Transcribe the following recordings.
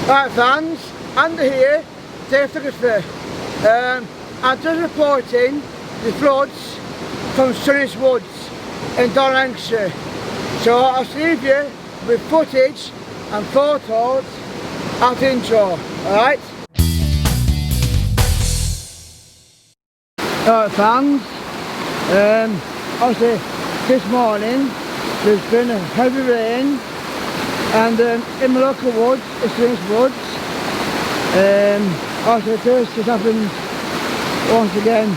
Right fans, Andy here, Dave Photography. I'm just reporting the floods from sunnyhurst woods in Darwen. So I'll leave you with footage and photos at the intro, alright? Alright fans, obviously this morning there's been a heavy rain, and in my local woods, it's sunnyhurst woods. Also this just happened once again.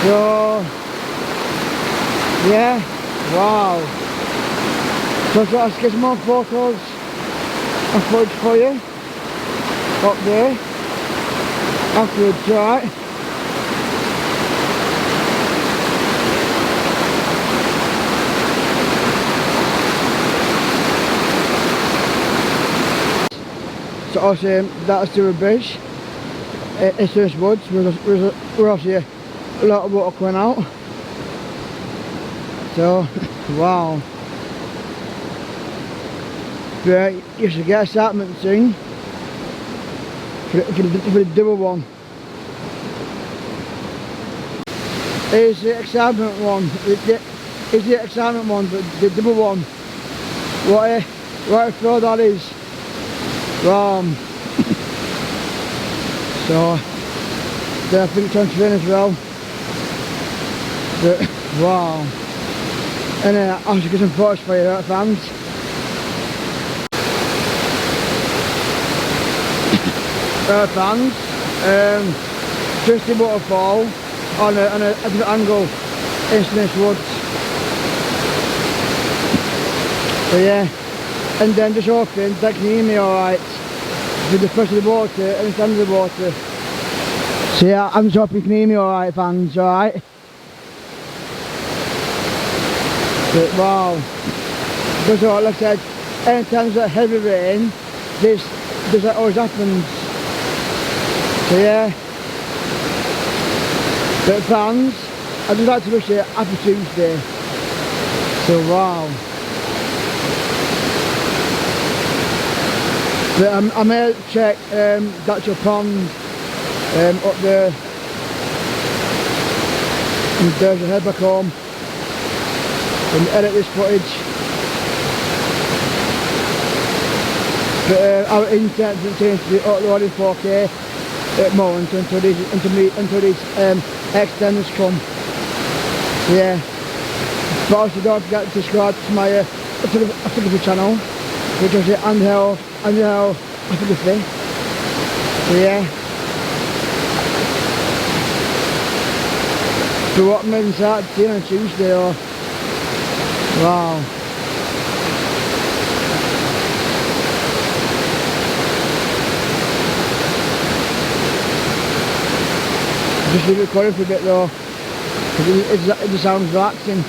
So yeah, wow. So I've got to get some more photos and footage for you up there afterwards, right? So obviously that's the bridge. It's sunnyhurst woods. We're obviously a lot of water coming out. So wow. But you should get excitement soon for the double one. It's the excitement one. It's the excitement one, but the double one. What a throw that is. So I think transferring as well. But wow. And I'll just get some photos for you, right, fans. Fans, just the waterfall on a different angle in sunnyhurst woods. So yeah, and then just hoping that can hear me alright with the front of the water and the stand of the water. So yeah, I'm just hoping you can hear me alright, fans, alright? But wow, because like I said, anytime there's heavy rain, this always happens. So yeah, but fans, I'd just like to wish you a happy Tuesday. So wow. But I may check Datcher Pond up there, and there's a head back home and edit this footage. But our internet doesn't seem to be uploading 4K at the moment until these extenders come. So yeah, but also don't forget to subscribe to my photography channel, which is Andy Photography. So yeah, so what I'm going to start doing on Tuesday, or wow. Just leave it recording for a bit though, because it sounds relaxing.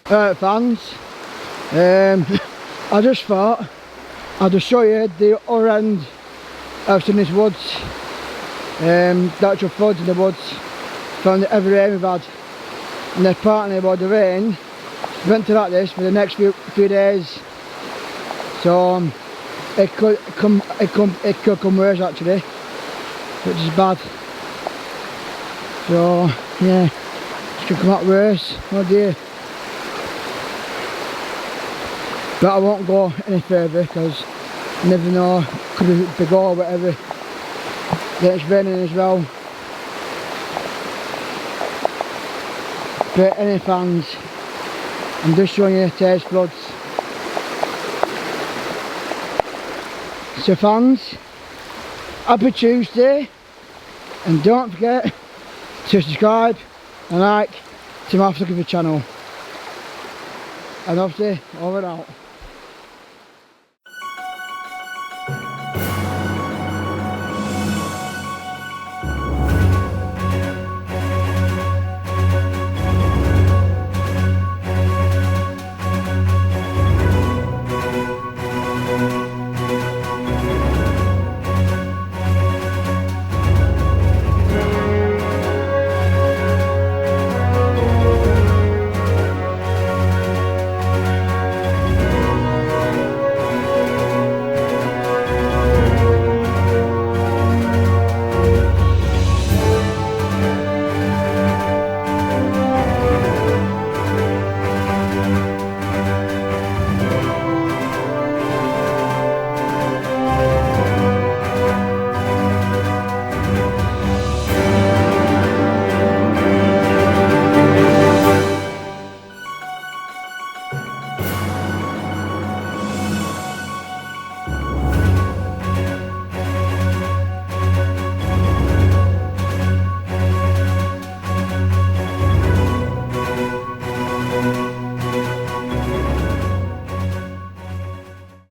Alright fans, I just thought I'll just show you the other end of sunnyhurst woods, the actual floods in the woods from the heavy rain we've had. and apparently about the rain went to like this for the next few days, so it could come worse actually, which is bad. So yeah, it could come out worse. Oh dear. But I won't go any further because you never know, could be big or whatever. Then it's raining as well. But any fans, I'm just showing you today's floods. So fans, happy Tuesday, and don't forget to subscribe and like to my photography channel. And obviously, over and out.